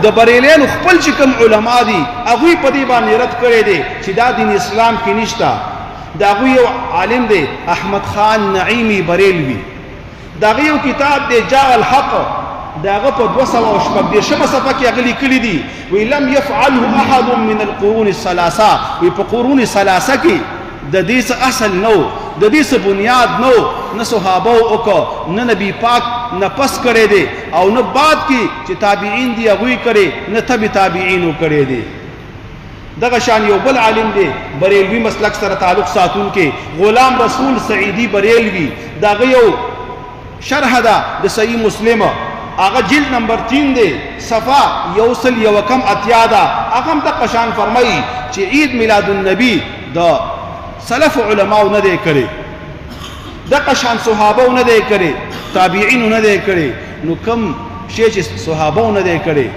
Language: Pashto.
د بریلیانو خپل چې کوم علما دي هغوی په دې باندې رد کړی دی چې دا دین اسلام کې نشته. د هغوی یو عالم دی احمد خان نعیمی بریلوي، د هغه یو کتاب دی جاء الحق، د هغه په 216 صفحه کې هغه لیکلي دي وی لم يفعله احد من القرون الثلاثه، وی په قرون ثلاثه کې د دې څه اصل نو، د دې څه بنیاد نو، نه صحابه وکړه نه نبی پاک نه پس کړی دی او نه بعد کې چې تابعین دي هغوی کړی نه تبع تابعینو کړی دی. دغه شان یو بل عالم دی بریلوي مسلک سره تعلق ساتونکی غلام رسول سعیدی بریلوي، دغه یو شرح ده د صحیح مسلم، هغه جلد نمبر 3 دی صفحه 180 ده. هغه هم دغه شان فرمایي چې عید میلاد النبی د سلف علماء نه دی کړی، دغه شان صحابه نه دی کړی، تابعین نه دی کړی، نو کم شی چې صحابه نه دی کړی